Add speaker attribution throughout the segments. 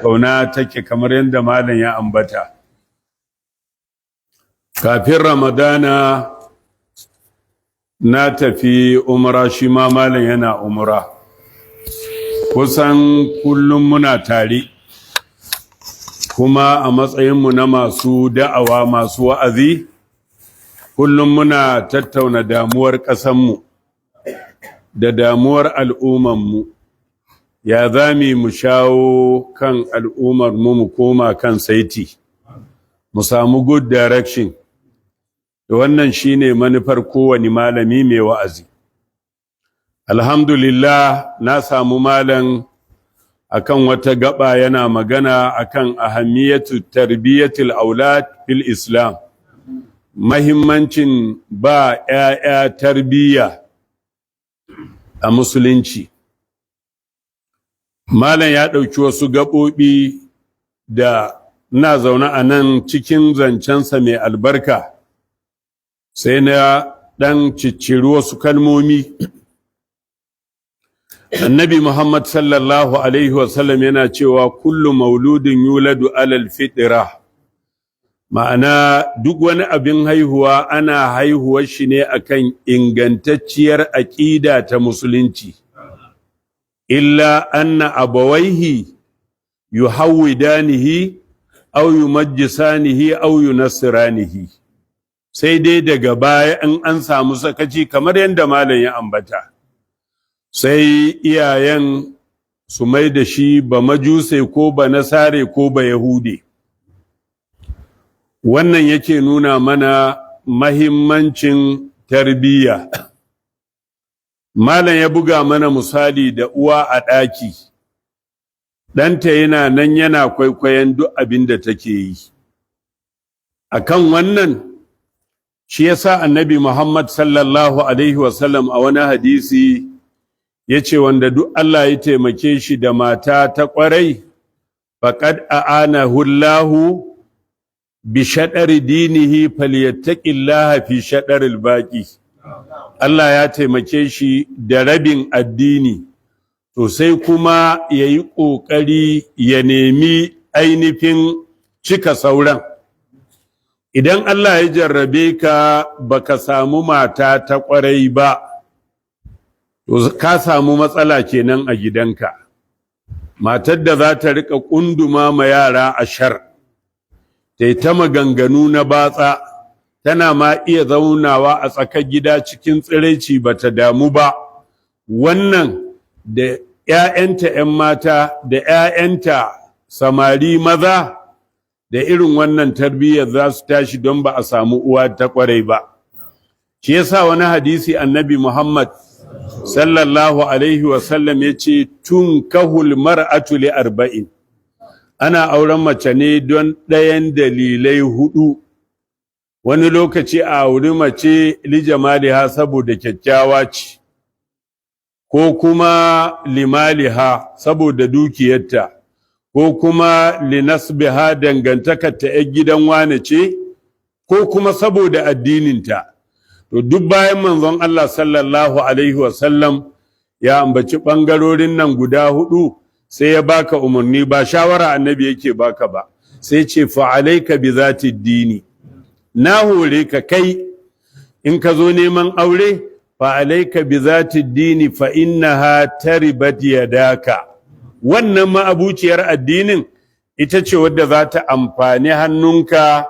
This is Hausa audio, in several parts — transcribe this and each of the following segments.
Speaker 1: kauna take kamar yadda malam ya ambata. Kafin Ramadana na tafi umra, shi ma malam yana umra. Kusan kullum muna tare, kuma a matsayinmu na masu da'awa, masu wa'azi, kullum muna tattauna damuwar ƙasanmu da damuwar al'ummanmu. Ya zami mu shawo kan al'ummarmu mu koma kan saiti, mu samu good direction. Da wannan shine manufar kowane malami mai wa'azi. Alhamdulillah, na samu malam akan wata gaba yana magana akan ahammiyatu tarbiyatul aulad fil Islam. Mahimmancin ba ‘ya'ya tarbiyya a musulunci. Malam ya ɗauki wasu gaɓoɓi da na zaune a nan cikin zancensa mai albarka, sai na ɗan cicciri wasu kalmomi. Annabi Muhammad sallallahu Alaihi wasallam yana cewa kullu mauludin yuladu alal fitira, ma'ana duk wani abin haihuwa ana haihuwar shi ne akan ingantacciyar aƙida ta musulunci. Illa anna abawaihi yuhawwidanihi aw yumajjisanihi aw yunassiranihi, sai dai daga baya in an samu sakaci kamar yadda malam ya ambata, sai iyayen su mai da shi ba majuse ko ba nasare ko ba yahude. Wannan yake nuna mana mahimmancin tarbiyya. Malam ya buga mana misali da uwa a ɗaki, ɗanta yana nan yana kwaikwayon duk abin da take yi. Akan wannan shi yasa Annabi Muhammad sallallahu Alaihi wasallam a wani hadisi ya ce wanda duk Allah ya taimake shi da mata ta ƙwarai, faƙad a'anahu Allahu bi shaɗari dinihi falyattaqillaha fi shaɗaril baƙi. Allah ya taimake shi da rabin addini, to sai kuma ya yi ƙoƙari ya nemi ainihin cika sauran. Idan Allah ya jarrabe ka baka samu mata ta ƙwarai ba, to ka samu matsala kenan a gidanka. Matar da za ta riƙa ƙunduma ma yara ashar, ta yi ta maganganu na batsa, tana ma iya zaunawa a tsakar gida cikin tsiraici ba ta damu ba. Wannan da ‘ya'yanta ‘yan mata da ‘ya'yanta samari maza da irin wannan tarbiyyar za su tashi don ba a samu uwa ta ƙwarai ba. Shi yasa wani hadisi Annabi Muhammad sallallahu Alaihi wasallam ya ce, tun kahul mar'atu li arba'in. Ana auren mace ne don ɗayan dalilai hudu. Wani lokaci a auri mace li jamaliha saboda kyakkyawa ce, ko kuma limaliha saboda dukiyarta, ko kuma linasbiha dangantakar ta ‘yar gidan wane ce, ko kuma saboda addininta. To duk bayan manzon Allah sallallahu Alaihi wasallam ya ambaci ɓangarorin nan guda hudu, sai ya baka umarni, ba shawara annabi yake baka ba, sai ce fa'alaika bi zati dini. Na hore ka kai in ka zo neman aure, fa'alaika bi zati dini fa innaha taribat yadaka. Wannan ma'abuciyar addinin ita ce wadda za ta amfani hannunka,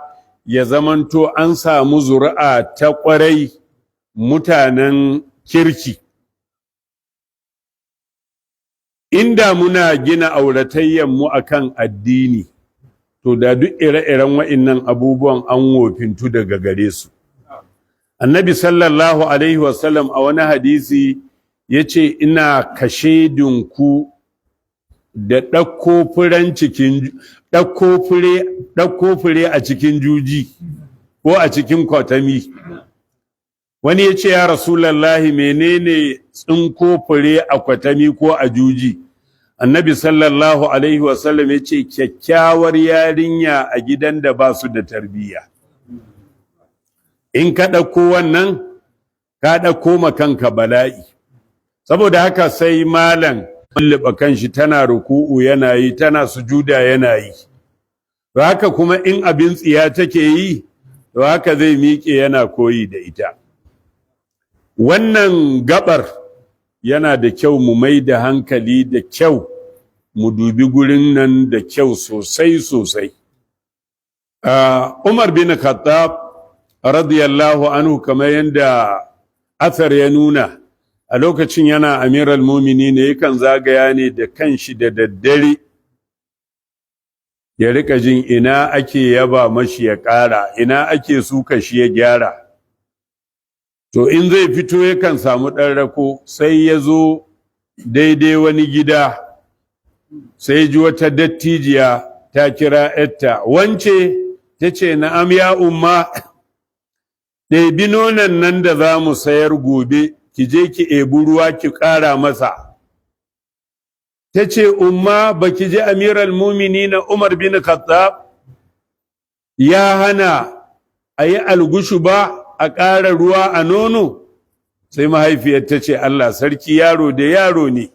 Speaker 1: ya zamanto an samu zuri'a ta ƙwarai, mutanen kirki. Inda muna gina auratayyanmu akan addini, to da duk ire-iren wa'innan abubuwan an wofintu daga gare su. Annabi sallallahu Alaihi wasallam a wani hadisi ya ce, ina kashedinku da ɗauko fure a cikin juji ko a cikin kwatami. Wani ya ce, ya Rasulallahi, menene tsinko fure a kwatami ko a juji? Annabi sallallahu Alaihi wasallam ya ce, kyakkyawar yarinya a gidan da ba su da tarbiyya. In ka ɗauko wannan, ka ɗauko makanka bala'i. Saboda haka sai malam lulluɓa kanshi tana ruku'u yana yi, tana sujuda yana yi. To haka kuma in abin tsiya take yi, to haka zai miƙe yana koyi da ita. Wannan gabar yana da kyau mu mai da hankali da kyau, mu dubi gurin nan da kyau sosai sosai. Umar bin Khattab radiyallahu anhu, kamar yadda athar ya nuna, a lokacin yana amiral mumini ne, yakan zagaya ne da kanshi da daddare ya rika jin ina ake yaba mashi ya ƙara, ina ake suka shi ya gyara. To in zai fito yakan samu ɗan rako, sai ya zo daidai wani gida, sai ji wata dattijiya ta kira ‘yarta, wance, ta ce na'am ya umma, ɗebi nonon nan da za mu sayar gobe, ki je ki ebi ruwa ki ƙara masa. Ta ce umma, ba ki ji amiral mumini na Umar bin Khattab ya hana a yi algushu ba, a ƙara ruwa a nono? Sai mahaifiyar ta ce Allah sarki, yaro da yaro ne.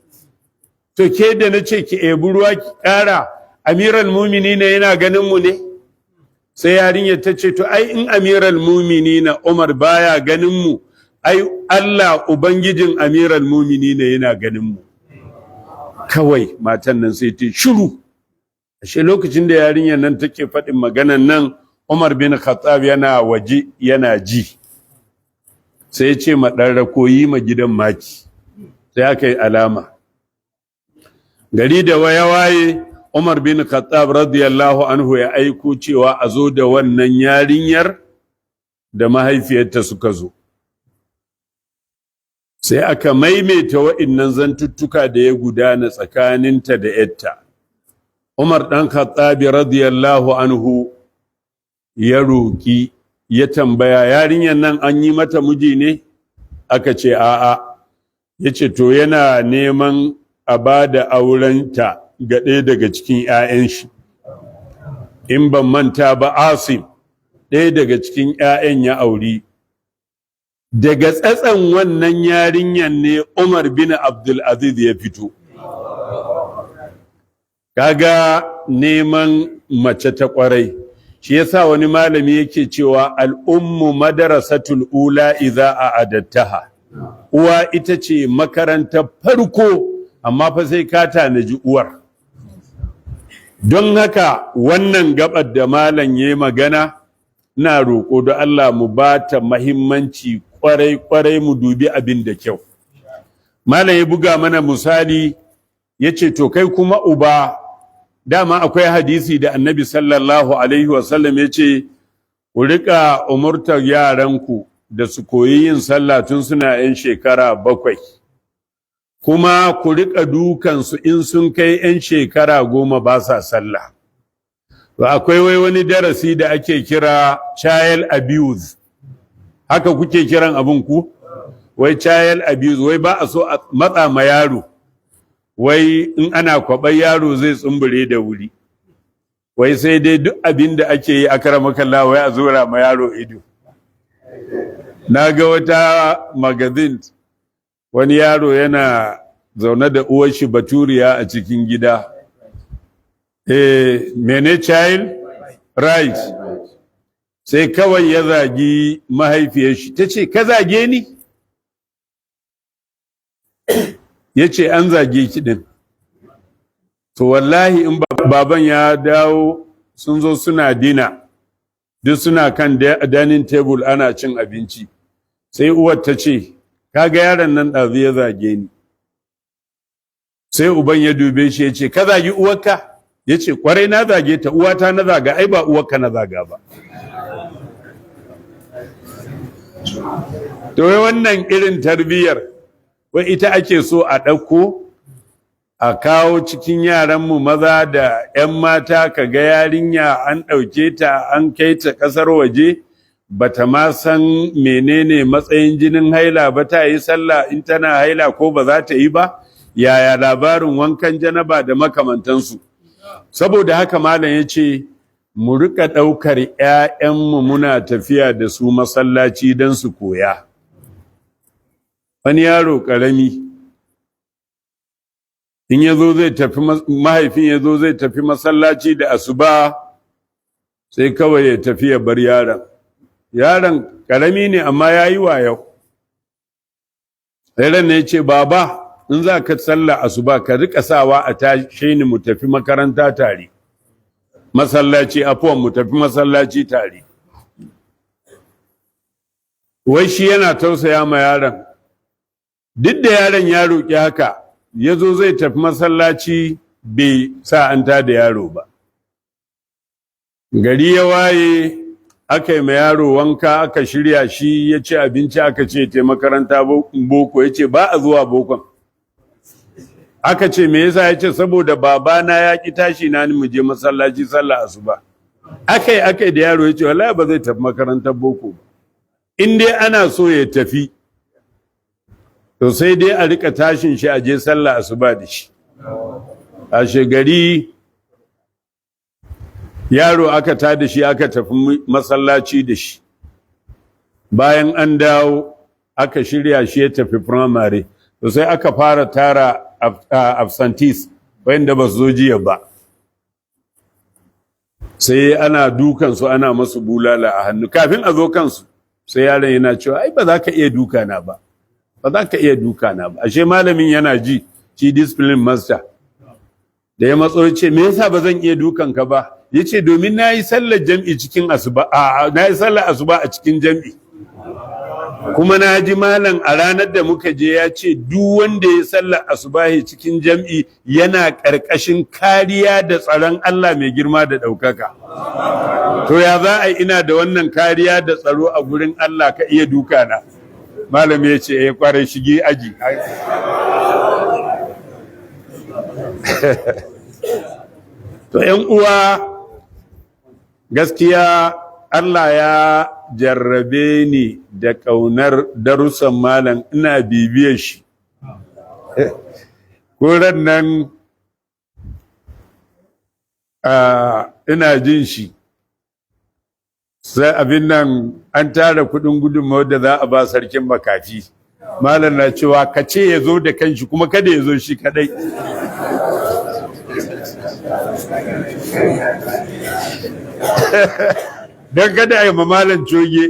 Speaker 1: To ke da na ce ki ebi ruwa ki ƙara, amiral mumini na yana ganin mu ne? Sai yarinyar ta ce to ai in amiral mumini na Umar baya ganin mu, ai Allah ubangijin amiral mumini ne yana ganin mu. Kawai matan nan sai ta shiru. Ashe lokacin da yarinyar nan take faɗin maganan nan, Umar bin Khattab yana waje yana ji. Sai ya ce ma ɗan rako, yi ma gidan maki. Sai aka yi alama. Gari da waye Umar bin Khattab radiyallahu anhu ya aiko cewa a zo da wannan yarinyar da mahaifiyarta suka zo. Sai aka maimaita wa'innan zantuttuka da ya gudana tsakaninta da ‘yarta. Umar ɗan Khattabi radiyallahu anhu ya roƙi, ya tambaya, yarinyar nan an yi mata miji ne? Aka ce a'a. Ya ce to yana neman a ba da aurenta ga ɗaya daga cikin ‘ya'yan shi. In ban manta ba, Asim, ɗaya daga cikin ‘ya'yan ya auri. Daga tsatsan wannan yarinyar ne Umar bin Abdulaziz ya fito. Kaga neman mace ta ƙwarai. Shi yasa wani malami yake cewa al'ummu madarasatul ula idza a'adattaha. Uwa ita ce makarantar farko, amma fa sai ka tanaji uwar. Don haka wannan gabar da malam yayi magana, ina roƙo da Allah mu bata muhimmanci kwarai mu dubi abin da kyau. Malam ya buga mana misali, yace to kai kuma uba, dama akwai hadisi da Annabi sallallahu alaihi wasallam yace ku rika umurtar yaranku da su koyi yin sallah tun suna 'yan shekara 7, kuma ku rika dukansu in sun kai 'yan shekara 10 ba sa sallah. Akwai wani darasi da ake kira child abuse. Haka kuke kiran abin ku? Wai child abuse, wai ba a so a matsa ma yaro, wai in ana kwaɓar yaro zai tsumbure da wuri, wai sai dai duk abin da ake yi akramakallah wai a zura ma yaro ido. Na ga wata magazine, wani yaro yana zaune da uwar shi baturiya a cikin gida. Mene child right? Sai kawai ya zagi mahaifiyar shi, ta ce ka zage ni? Ya ce an zage ki din. To wallahi in baban ya dawo, sun zo suna dina, duk suna kan dining table ana cin abinci, sai uwar ta ce kaga yaron nan ɗazu ya zage ni. Sai uban ya dube shi ya ce ka zagi uwarka? Ya ce kwarai na zage ta, uwata na zaga, ai ba uwarka na zaga ba. To wannan irin tarbiyyar wai ita ake so a ɗauko a kawo cikin yaranmu maza da 'yan mata, ka ga yarinya an ɗauke ta an kai ta ƙasar waje, bata ma san menene matsayin jinin haila ba, ta yi sallah in tana haila ko ba za ta yi ba, yaya labarin wankan janaba da makamantansu. Saboda haka malam ya ce mu rika ɗaukar 'ya'yanmu muna tafiya da su masallaci don su koya. Wani yaro ƙarami in yazo zai tafi mahaifin yazo zai tafi masallaci da asuba sai kawai ya tafi ya bar yaron karami ne amma yayi wayo. Yaron ne yace baba in za ka sallah asuba ka rika sawa a tashe ni mu tafi makaranta tare, masallaci afwan mu tafi masallaci tare. Wai shi yana tausaya ma yaron, duk da yaron ya roƙi haka yazo zai tafi masallaci bai sa an da yaro ba. Gari ya waye aka yi ma yaro wanka aka shirya shi ya ci abinci aka ce te makaranta boko ya ce ba a zuwa bokon. Aka ce me yasa ya ce saboda babana ya ki tashi na ni mu je masallaci sallah asuba. Akai da yaro ya ce wallahi ba zai tafi makarantar boko ba, in dai ana so ya tafi to sai dai a rika tashin shi a je sallah asuba da shi. Ashe gari yaro aka tada shi aka tafi masallaci da shi, bayan an dawo aka shirya shi ya tafi primary, to sai aka fara tara absentees wanda ba su zo jiya ba, sai ana dukansu ana masu bulala a hannu. Kafin a zo kansu sai yaron yana cewa ai ba za ka iya dukana ba, ba za ka iya dukana ba. Ashe malamin yana ji, shi discipline master da ya matso ce me yasa ba zan iya dukanka ba, yace domin nayi sallar jam'i cikin asuba, nayi sallar asuba a cikin jam'i, kuma na ji malam a ranar da muka je ya ce duk wanda ya sallar asubahi cikin jam'i yana ƙarƙashin kariya da tsaron Allah mai girma da ɗaukaka. To ya za a ina da wannan kariya da tsaro a gurin Allah ka iya duka na? Malam ya ce kwarai shige aji. To ‘yan uwa, gaskiya Allah ya jarrabe ni da ƙaunar darussan malam, ina bibiyar shi. Koran nan ina jin shi, sai abin nan an tara kudin gudunmawar da za a ba sarkin makafi. Malam na cewa ka ce ya zo da kanshi kuma kada ya zo shi kadai. Don kada a yi mamalan coge.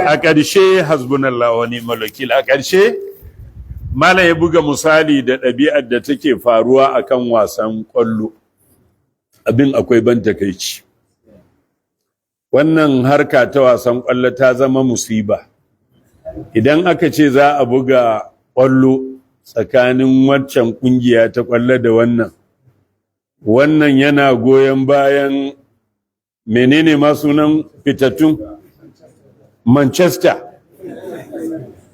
Speaker 1: A ƙarshe hasbunallah wa ni'mal wakil. A ƙarshe malam ya buga misali da ɗabi'ar da take faruwa akan wasan ƙwallo. Abin akwai ban takeici. Wannan harka ta wasan ƙwallo ta zama musiba. Idan aka ce za a buga ƙwallo tsakanin waccan ƙungiya ta ƙwallo da wannan yana goyon bayan menene ma sunan fitattun Manchester,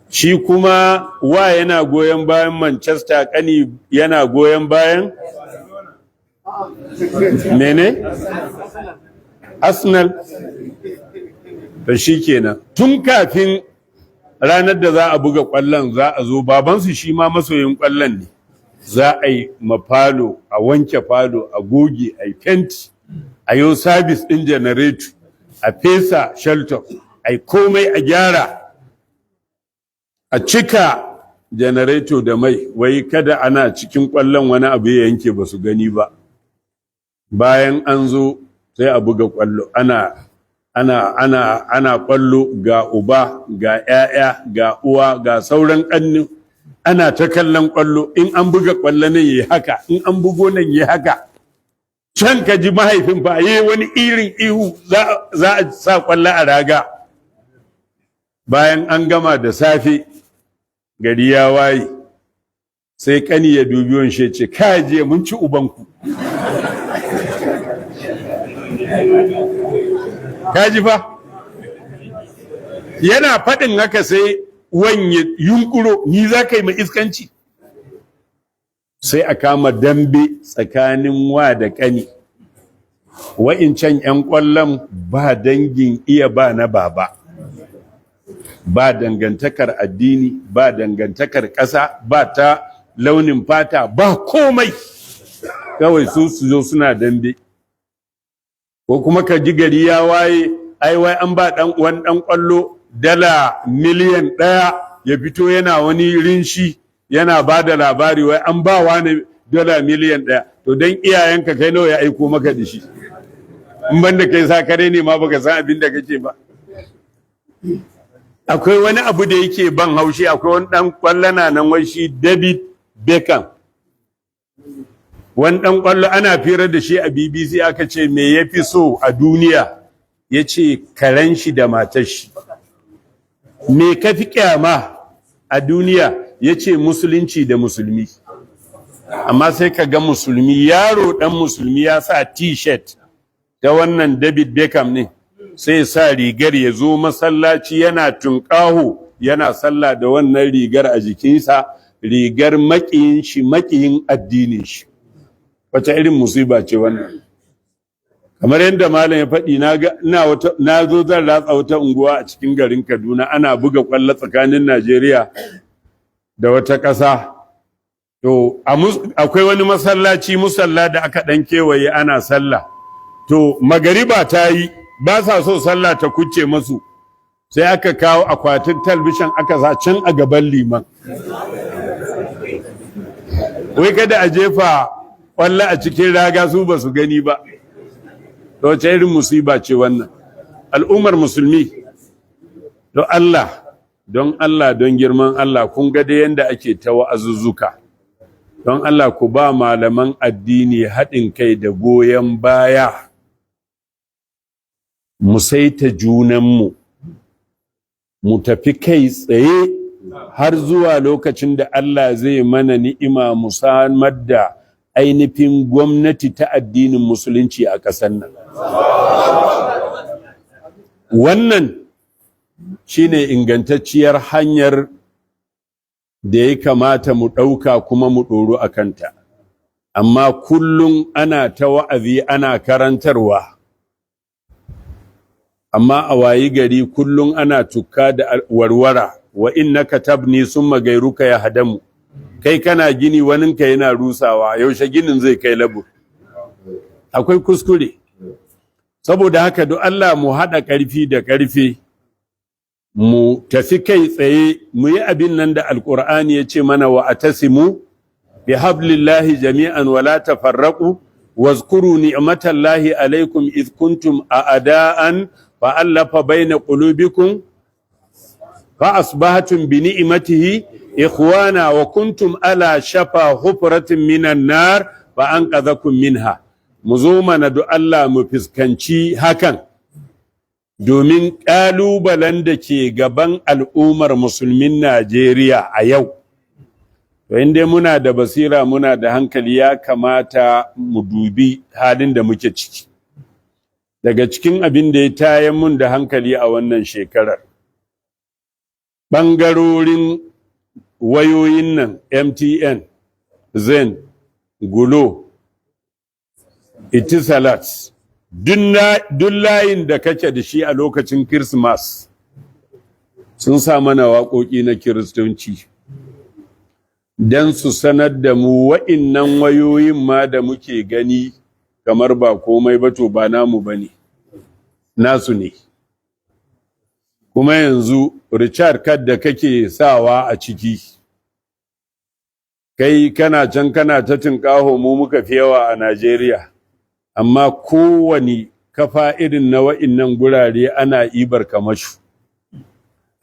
Speaker 1: shi kuma wa yana goyon bayan Manchester, kani yana goyon bayan mene? Arsenal. Da shi kenan tun kafin ranar da za a buga ƙwallon za a zo, babansu shi ma masoyin ƙwallon ne, za a yi mafalo, a wanke falo, a goge, a yi fenti, a yi sabis ɗin janareto, a fesa shelter, a yi komai a gyara, a cika janareto da mai, wai kada ana cikin ƙwallon wani abu ya yanke ba su gani ba. Bayan an zo sai a buga ƙwallo, ana ƙwallo, ga uba, ga 'ya'ya, ga uwa, ga sauran ƙannin, ana ta kallon ƙwallo. In an buga ƙwallo nan yayi haka, in an bugo nan yayi haka, can ka ji mahaifin fa yayi wani irin ihu za a sa ƙwallo a raga. Bayan an gama da safe gari ya waye, sai ƙani ya dubi wani ce ka je mun ci ubanku. Kaji fa yana faɗin haka sai wanye yunkuro, ni za ka yi ma iskanci. Sai a kama dambe tsakanin wa da ƙani. Wa'incan 'yan ƙwallon ba dangin iya ba na baba, ba dangantakar addini, ba dangantakar ƙasa, ba ta launin fata, ba komai, kawai su zo suna dambe. Ko kuma ka ji gari ya waye, ai wai an ba wani ɗan ƙwallo $1 miliyan ya fito yana wani rinshi yana ba da labari wai an ba wani $1 miliyan, to don iyayenka kai nawa ya aiko maka da shi? In banda kai sa kare ne ma baka san abin da kake ba. Akwai wani abu da yake ban haushi, akwai wani dan kwallo na nan wai shi David Beckham, wani dan kwallo ana fira da shi a BBC, aka ce me yafi so a duniya, ya ce karen shi da matar shi. Me ka fi kyama a duniya? Ya ce musulunci da musulmi. Amma sai ka ga musulmi, yaro dan musulmi ya sa t-shirt ta wannan David Beckham ne, sai sa rigar ya zo masallaci yana tunƙaho, yana sallah da wannan rigar a jikinsa, rigar maƙiyin shi, maƙiyin addinin shi. Wace irin musiba ce wannan? Kamar yadda malam ya faɗi, na zo zan ratsa wata unguwa a cikin garin Kaduna, ana buga ƙwallo tsakanin Najeriya da wata ƙasa. To akwai wani masallaci, musalla da aka ɗan kewaye ana sallah. To magariba ta yi, ba sa so sallah ta kuce masu, sai aka kawo akwatin talbishin aka sa can a gaban liman. Wai kada a jefa ƙwallo a cikin raga su ba su gani ba. To wace irin musiba ce wannan? Al'ummar musulmi, don Allah don girman Allah, kun ga da yanda ake ta wa'azuzzuka. Don Allah ku ba malaman addini haɗin kai da goyon baya, mu saita junanmu, mu tafi kai tsaye har zuwa lokacin da Allah zai mana ni'ima mu samar da ainihin gwamnati ta addinin musulunci a ƙasar nan. Wannan shine ingantacciyar hanyar da ya kamata mu ɗauka kuma mu ɗoru a kanta. Amma kullum ana ta wa'azi ana karantarwa, amma a wayi gari kullum ana tukka da warwara, wa innaka tabni summa gairuka ya hadamu. Kai kana gini, waninka yana rusawa, yaushe ginin zai kai labu? Akwai kuskure. Saboda haka duk Allah mu haɗa ƙarfi da ƙarfe, mu tafi kai tsaye, mu yi abin nan da Alƙur'ani ya ce mana, wa atasimu bi hablillahi jami'an wa la tafarraqu wazkuru ni'matallahi alaikum id kuntum a'da'an fa allafa baina qulubikum fa asbahatum bi ni'matihi ikhwana wa kuntum ala shafa hufratin minan nar fa anqadhakum minha. Mu zo mana da Allah mu fuskanci hakan, domin ƙalubalen da ke gaban al'ummar musulmin Najeriya a yau. To inda muna da basira, muna da hankali, ya kamata mu dubi halin da muke ciki. Daga cikin abin da ya tayar mun da hankali a wannan shekarar, ɓangarorin wayoyin nan MTN, Zen, Glo, Etisalat, duk layin da kake da shi a lokacin Christmas sun sa mana waƙoƙi na Kiristoci don su sanar da mu wa'innan wayoyin ma da muke gani kamar ba komai ba, to ba namu ba ne, nasu ne. Kuma yanzu Richard card da kake sawa a ciki, kai kana can kana ta tinƙaho mu muka fi yawa a Najeriya, amma kowane kafa irin na wa'innan gurare ana ibar kamashu,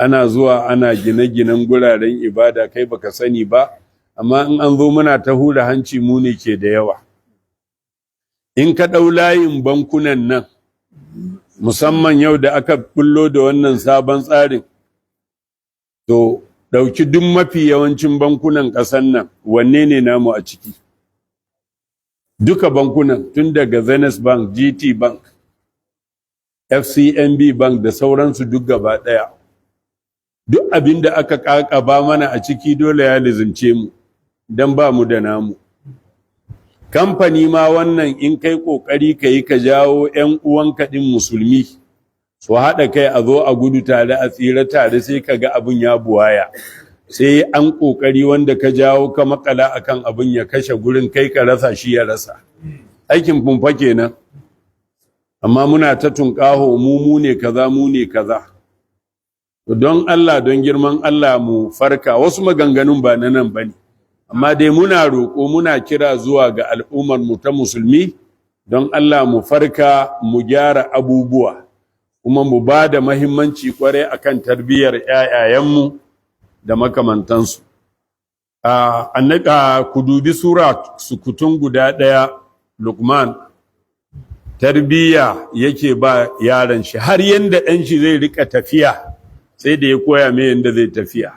Speaker 1: ana zuwa ana gine-ginen guraren ibada, kai baka sani ba, amma in an zo muna ta hura hanci mu ne ke da yawa. In ka ɗau layin bankunan nan, musamman yau da aka bullo da wannan sabon tsarin, to ɗauki duk mafi yawancin bankunan ƙasan nan, wanne ne namu a ciki? Duka bankunan, tun daga Zenith Bank, GT Bank, FCMB Bank da sauransu duk gaba ɗaya. Duk abin da aka ƙaƙaba mana a ciki dole ya lizince mu, don ba mu da namu. Kamfani ma wannan in kai ƙoƙari ka yi ka jawo 'yan uwanka ɗin musulmi, su haɗa kai a zo a gudu tare a tsira tare, sai ka ga abin ya buwaya. Sai an ƙoƙari wanda ka jawo ka makala akan abin ya kashe gurin, kai ka rasa shi ya rasa. Aikin kumfa kenan. Amma muna ta tunƙaho mu ne kaza, mu ne kaza. Don Allah, don girman Allah mu farka, wasu maganganun ba na nan bane. amma dai muna roƙo muna kira zuwa ga al'ummar mu ta musulmi don Allah mu farka mu gyara abubuwa kuma mu ba da mahimmanci kwarai akan tarbiyyar ƴaƴayenmu da makamantansu. Ku dubi sura sukutun guda ɗaya Luqman, tarbiyya yake ba yaron shi har yanda ɗan shi zai rika tafiya sai da ya koya mai yanda zai tafiya.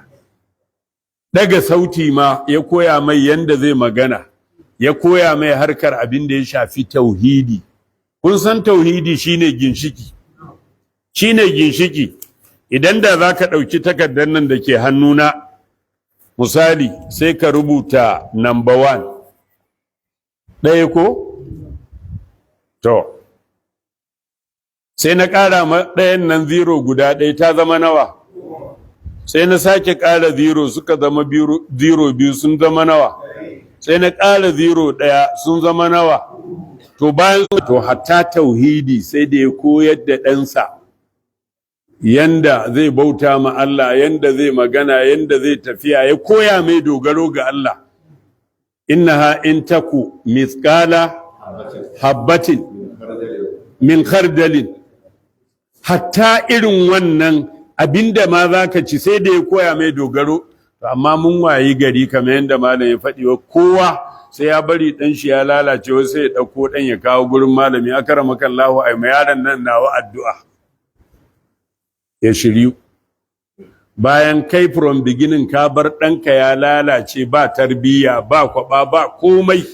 Speaker 1: Daga sauti ma ya koya mai yanda zai magana, ya koya mai harkar abin da ya shafi tauhidi. Kun san tauhidi shine ginshiki. Shine ginshiki. Idan da za ka ɗauki takardar nan da ke hannuna, misali sai ka rubuta number 1 ɗaya ko? To, sai na ƙara ɗayan nan 0 guda ɗaya ta zama nawa? Sai na sake ƙara 0 suka zama 0 biyu sun zama nawa? Sai na ƙara 0 ɗaya sun zama nawa? To bayan to hatta tauhidi sai da ya koyar da ɗansa yanda zai bauta ma Allah, yanda zai magana, yanda zai tafiya, ya koya mai dogaro ga Allah. Innaha in taku mithqala habbatin min khardalin, hatta irin wannan abinda ma zaka ci sai da ya koya mai dogaro. Amma mun wayi gari kamar yanda malam ya faɗi, kowa sai ya bari dan shi ya lalace, sai ya dauko dan ya kawo gurin malami, akramakallahu ai ma yaron nan nawa addu'a ya shiryu. Bayan kai from beginning ka bar ɗanka ya lalace, ba tarbiyya, ba kwaba, ba komai.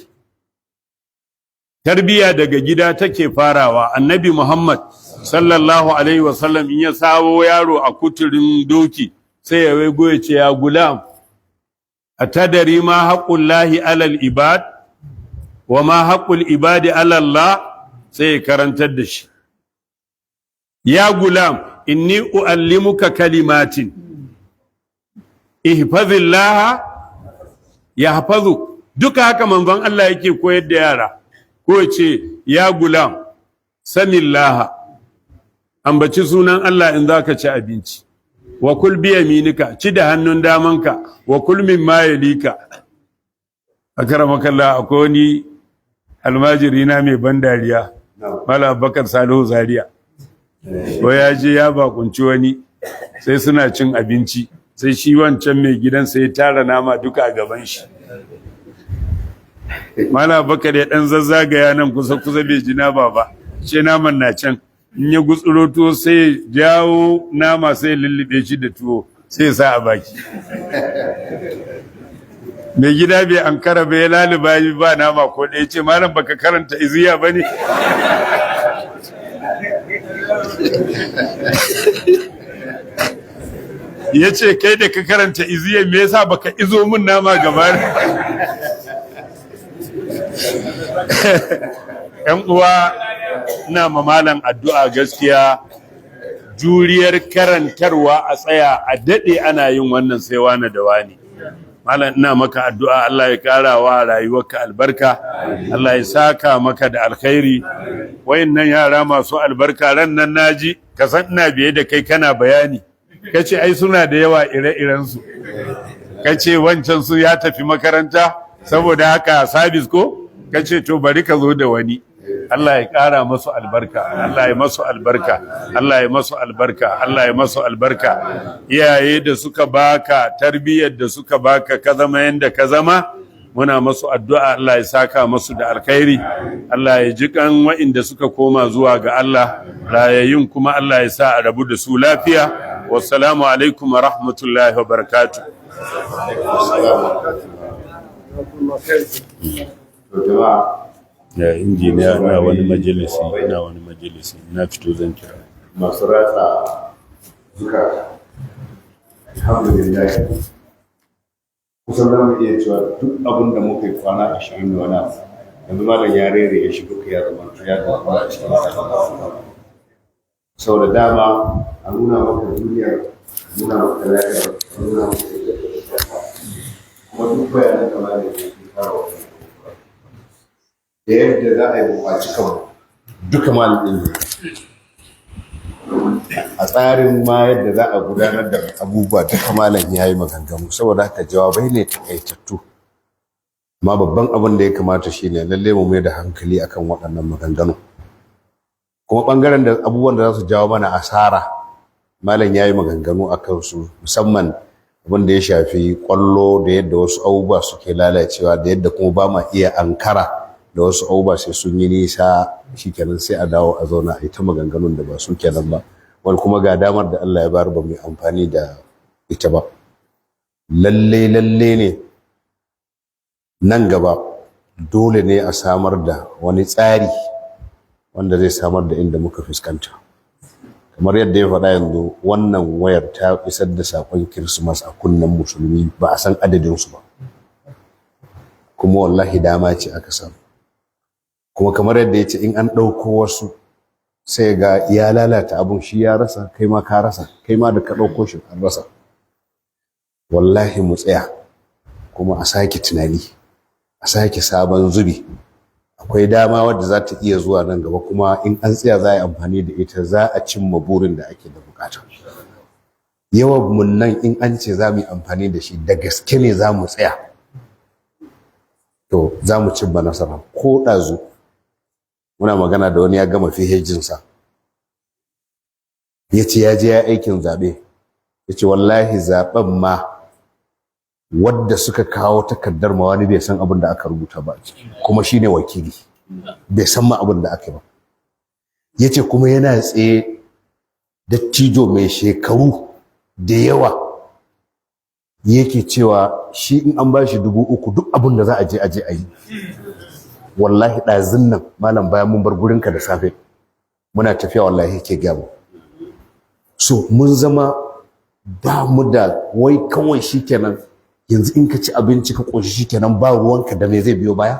Speaker 1: Tarbiyya daga gida take farawa. Annabi Muhammad sallallahu alaihi wasallam in ya sawo yaro a kuturin doki sai ya waigo ya ce, ya gulam, atadari ma haqqullahi alal ibad wa ma haqqul ibadi alallah, sai ya karantar da shi. Ya gulam, inni uallimuka kalimatin ihfazillaha yahfazu. Duka haka manzon Allah yake koyar da yara. Ko ce, ya gulam, samillaha, ambaci sunan Allah in zaka ci abinci, wa kul bi yaminika, ci da hannun damanka, wa kul mimma yalika. Akramakallah, akwai wani almajiri na mai ban dariya, Malam Abubakar Salihu Zaria. Ko ya je ya bakunci wani, sai suna cin abinci, sai shi wancan mai gidan sai ya tara nama duka a gaban shi. Malam Bakar ya dan zazzagaya nan kusa bai ji nama ba, ce naman na can, in ya gutsuro tuwo sai jawo nama sai lullube shi da tuwo sai sa a baki. Mai gida bai ankara bai laluba ba nama ko ɗaya, ce malam baka karanta iziya ba ne? Ya ce kai da ka karanta iziya me yasa baka izo min nama gaba? ‘Yan uwa, ina mamalan addu'a gaskiya, juriyar karantarwa a tsaya a daɗe ana yin wannan sai wani da wani. Malam ina maka addu'a Allah ya ƙara wa rayuwarka albarka, Allah ya saka maka da alkhairi. Wayannan yara masu albarka ran nan naji, ka san ina biye da kai kana bayani. Kace ai suna da yawa ire-irensu. Kace wancan su ya tafi makaranta saboda haka sabis ko? Kace to bari ka zo da wani. Allah ya ƙara masu albarka, Allah ya masu albarka, Allah ya masu albarka, Allah ya masu albarka. Iyaye da suka baka tarbiyyar da suka baka ka zama yanda ka zama, muna masu addu'a Allah ya saka masu da alkhairi. Allah ya ji kan wa'inda suka koma zuwa ga Allah, rayayyun kuma Allah ya sa a rabu da su lafiya. Wassalamu alaikum wa rahmatullahi wa barakatuh. Ya injiniya na wani majalisi, na fito zan kira
Speaker 2: masu ratsa zuka. Alhamdulillah, kusan za mu iya cewa duk abin da muka yi kwana 20 da wani abu yanzu ma da yare ya shiga ka ya zama a cikin masa. Sau da dama a nuna maka duniya, a nuna maka lafiya, a nuna maka kuma duk bayanan da ma da ke kawo da yadda za a yi buƙaci kanmu duka malamin ne a tsarin ma yadda za a gudanar da abubuwa duka malam ya yi maganganu. Saboda haka jawabai ne takaitattu amma babban abin da ya kamata shine lalle mu mai da hankali akan waɗannan maganganu, kuma ɓangaren da abubuwan da za su jawo mana asara malam ya yi maganganu a kansu, musamman abin da ya shafi ƙwallo da yadda wasu abubuwa suke lalacewa da yadda kuma ba ma iya ankara da wasu abubuwa sai sun yi nisa shikenan sai a dawo a zauna a yi ta maganganun da ba su kenan ba, wani kuma ga damar da Allah ya bayar ba mu amfani da ita ba. Lalle ne nan gaba dole ne a samar da wani tsari wanda zai samar da inda muka fuskanta, kamar yadda ya faɗa yanzu wannan wayar ta isar da saƙon Kirsimas a kunnen musulmi ba a san adadinsu ba, kuma wallahi dama ce aka samu, kuma kamar yadda ya ce in an ɗauko wasu sai ga ya lalata abun, shi ya rasa kai ma ka rasa, kai ma da ka ɗauko shi an rasa. Wallahi mu tsaya kuma a sake tunani, a sake sabon zubi. Akwai dama wadda za ta iya zuwa nan gaba kuma in an tsaya za a yi amfani da ita za a cimma burin da ake da bukata. Yawan mun nan in an ce za mu yi amfani da shi da gaske ne za mu tsaya, to za mu cimma nasara. Ko ɗazu muna magana da wani ya gama PhD-sa, ya ce ya je ya aikin zaɓe, ya ce wallahi zaɓen ma wadda suka kawo takardar ma wani bai san abin da aka rubuta ba kuma shine wakili, bai san ma abin da aka yi ba. Ya ce kuma yana tsaye dattijo mai shekaru da yawa yake cewa shi in an ba shi 3,000 duk abin da za a je a yi. Wallahi ɗazin nan malam bayan mun bar gurinka da safe muna tafiya wallahi ke gyamu. So mun zama ba mu da wai kawai shikenan yanzu in ka ci abinci ka ƙoshi shikenan ba ruwanka da me zai biyo baya.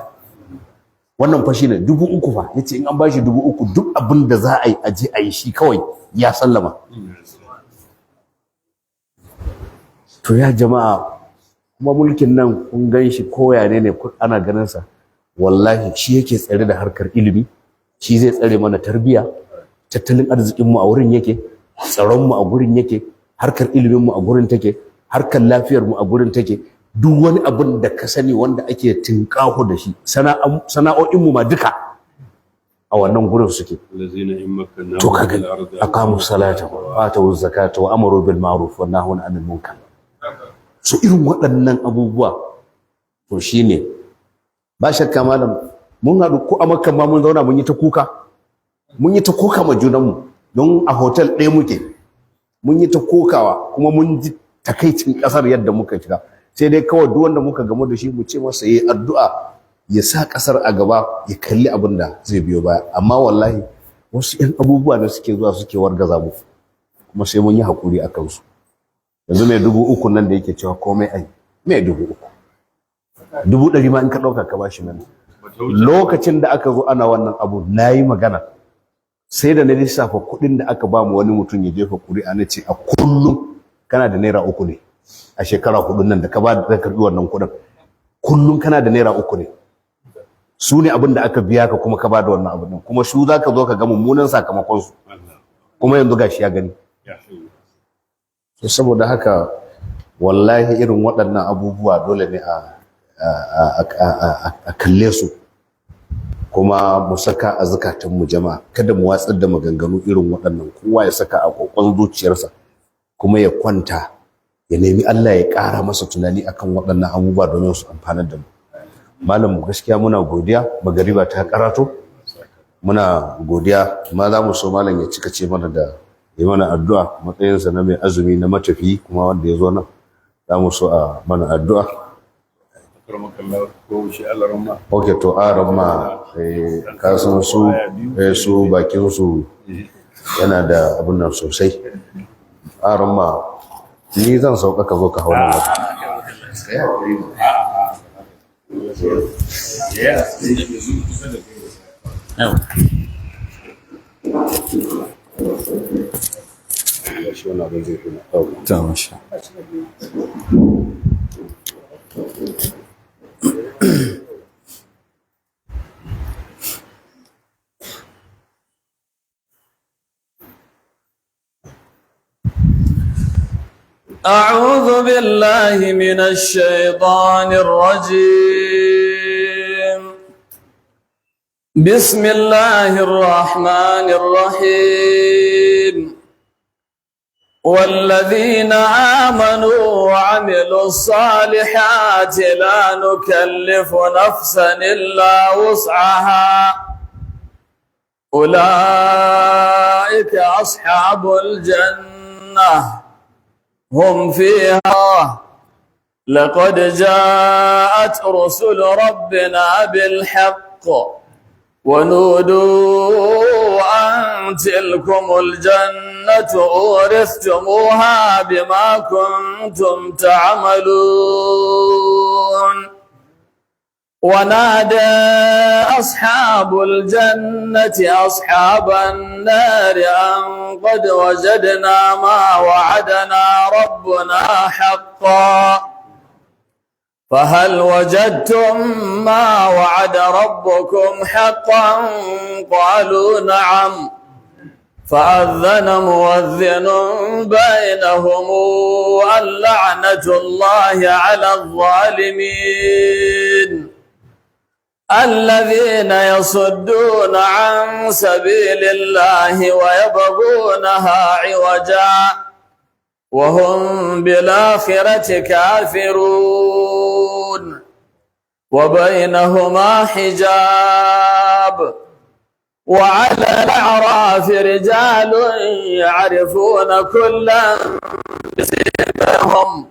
Speaker 2: Wannan fa shine 3,000 fa, yace in an bashi 3,000 duk abin da za a yi aje a yi shi kawai ya sallama. To ya jama'a, kuma mulkin nan kun gan shi koya ne ana ganin sa, wallahi shi yake tsare da harkar ilimi, shi zai tsare mana tarbiya, tattalin arzikin mu a wurin yake, tsaron mu a gurin yake, harkar ilimin mu a gurin take, harkar lafiyar mu a gurin take, duk wani abin da ka sani wanda ake tinkaho da shi, sana'o'in mu ma duka a wannan gurin suke. To kaga aqamu salata wa atu zakata wa amaru bil ma'ruf wa nahuna 'anil munkar. So irin waɗannan abubuwa to shine ba shakka malam mun haɗu ko a Makka ma mun zauna mun yi ta kuka ma junanmu, don a hotel ɗaya muke, mun yi ta kokawa kuma mun ji takaicin ƙasar yadda muka shiga, sai dai kawai duk wanda muka gamu da shi mu ce masa yayi addu'a ya sa ƙasar a gaba ya kalli abin da zai biyo baya. Amma wallahi wasu 'yan abubuwa da suke zuwa suke wargaza mu kuma sai mun yi hakuri a kansu. Yanzu mai 3,000 nan da yake cewa komai ai mai 3,000, 100,000 ma in ka ɗauka ka bashi nan. Lokacin da aka zo ana wannan abu nayi magana, sai da na lissafa kuɗin da aka ba mu wani mutum ya jefa ƙuri'a, na ce a kullum kana da naira 3 ne a shekara 4 nan da ka ba da karɓi wannan kuɗin, kullum kana da naira 3 ne. Su ne abin da aka biya ka kuma ka ba da wannan abu din, kuma su za ka zo ka ga mummunan sakamakon su, kuma yanzu gashi ya gani. So saboda haka wallahi irin waɗannan abubuwa dole ne a kalle su kuma mu saka a zukatanmu jama'a, kada mu watsar da maganganu irin waɗannan, kowa ya saka a kokon zuciyarsa kuma ya kwanta ya nemi Allah ya ƙara masa tunani akan waɗannan abubuwa domin su amfanar da mu. Malam gaskiya muna godiya, magariba ta karato, muna godiya, amma za mu so malam ya cika ce mana da yi mana addu'a matsayinsa na mai azumi na matafi kuma wanda ya zo nan, za mu so a mana addu'a. Ok, to ramma ka san su bakin su yana da abin nan sosai. Ramma ni zan sauka ka zo ka hau nan wata.
Speaker 3: أعوذ بالله من الشيطان الرجيم. بسم الله الرحمن الرحيم والذين آمنوا وعملوا الصالحات لا نكلف نفسا إلا وسعها أولئك أصحاب الجنة هم فيها لقد جاءت رسل ربنا بالحق ونودوا أن تلكم الجنة أورثتموها بما كنتم تعملون ونادى أصحاب الجنة أصحاب النار أن قد وجدنا ما وعدنا ربنا حقا فهل وجدتم ما وعد ربكم حقا قالوا نعم فأذن مؤذن بينهم اللعنة الله على الظالمين الذين يصدون عن سبيل الله ويبغونها عوجا وهم بالآخرة كافرون وبينهما حجاب وعلى الأعراف رجال يعرفون كلا بسيماهم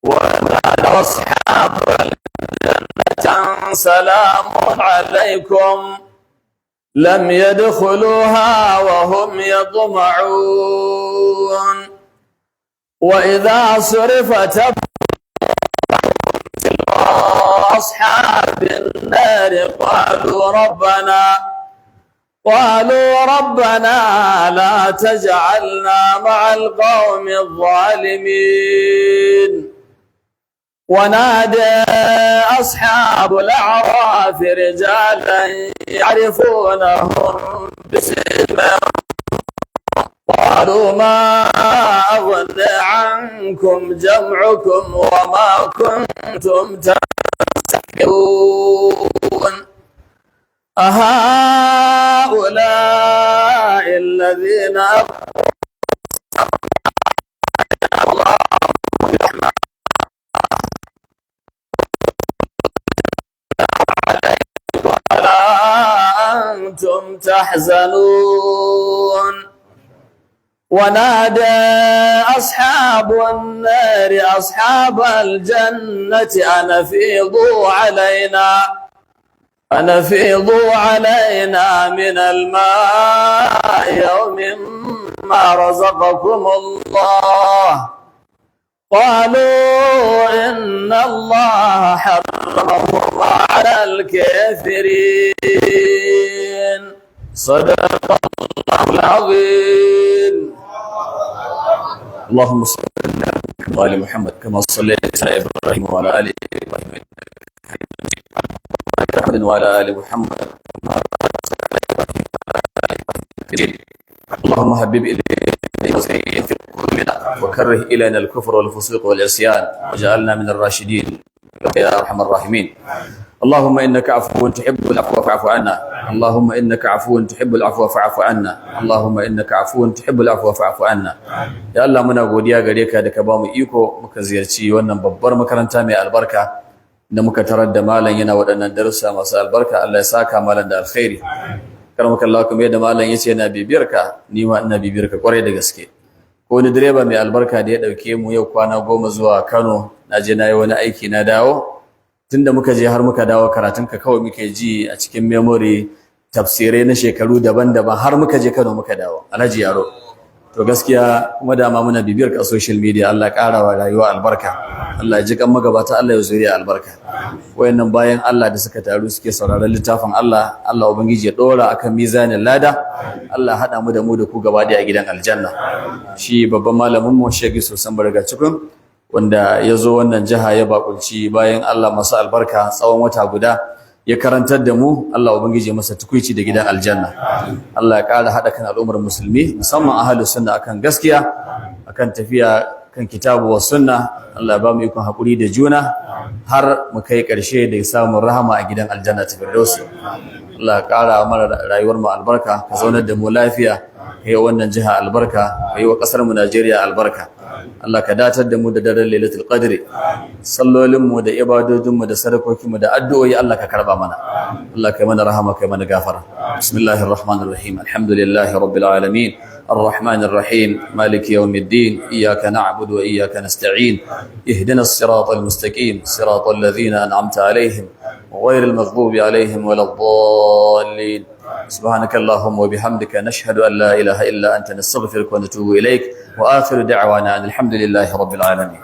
Speaker 3: ونادى أصحاب الجنة سلام عليكم لم يدخلوها وهم يطمعون وإذا صرفت أصحاب النار قالوا ربنا لا تجعلنا مع القوم الظالمين ونادى أصحاب الأعراف رجالا يعرفونهم بسيماهم قالوا ما أغنى عنكم جمعكم وما كنتم تستكبرون أهؤلاء الذين الله ولا أنتم تحزنون ونادى أصحاب النار أصحاب الجنة أن أفيضوا علينا من الماء يوم ما رزقكم الله قالوا إن الله حرمهما على الكافرين صدق الله العظيم اللهم صل على محمد كما صليت على إبراهيم وعلى آل إبراهيم وعلى آل محمد اللهم حبب إلينا في قلوبنا وكره إلينا الكفر والفسوق والعصيان وجعلنا من الراشدين يا أرحم الراحمين اللهم إنك عفو تحب العفو فاعف عنا اللهم إنك عفو تحب العفو فاعف عنا اللهم إنك عفو تحب العفو فاعف عنا يا الله muna godiya gare ka da ka ba mu iko muka ziyarci wannan babbar makaranta mai albarka da muka tarar da malam yana waɗannan darussa masu albarka Allah ya saka malam da alkhairi karamaka Allah kuma yadda malam yace yana bibiyar ka ni ma ina bibiyar ka kwarai da gaske ko ni direba mai albarka da ya dauke mu yau kwana 10 zuwa Kano naje nayi wani aiki na dawo tunda muka je har muka dawo karatun ka kawai muke ji a cikin memory tafsirai na shekaru daban-daban har muka je Kano muka dawo Alhaji Yaro to gaskiya kuma dama muna bibiyar ka social media Allah ya ƙara wa rayuwa albarka Allah ya ji kan magabata Allah ya zuriya albarka wayannan bayan Allah da suka taru suke sauraron littafin Allah Allah ubangiji ya dora akan mizanin lada Allah hada mu da ku gaba da a gidan aljanna shi babban malamin mu Sheikh Sosan Barga cikin wanda yazo wannan jaha ya bakunci bayan Allah masu albarka tsawon wata guda ya karantar da mu Allah ubangiji masa tukuici da gidan aljanna Allah ya ƙara hada kan al'ummar musulmi musamman ahlus sunna akan gaskiya akan tafiya kan kitabu was sunna Allah ba mu ikon hakuri da juna har mu kai ƙarshe da samun rahama a gidan aljanna ta firdausi Allah ka ƙara mana rayuwar mu albarka ka zaunar da mu lafiya ka yi wannan jiha albarka ka yi wa ƙasar mu Najeriya albarka Allah ka datar da mu da daren Lailatul Qadri sallolin mu da ibadodin mu da sadakokin mu da addu'o'i Allah ka karba mana Allah ka yi mana rahama ka yi mana gafara bismillahir rahmanir rahim alhamdulillahi rabbil alamin الرحمن الرحيم مالك يوم الدين إياك نعبد وإياك نستعين اهدنا الصراط المستقيم صراط الذين أنعمت عليهم غير المغضوب عليهم ولا الضالين سبحانك اللهم وبحمدك نشهد أن لا إله إلا أنت نستغفرك ونتوب إليك وآخر دعوانا أن الحمد لله رب العالمين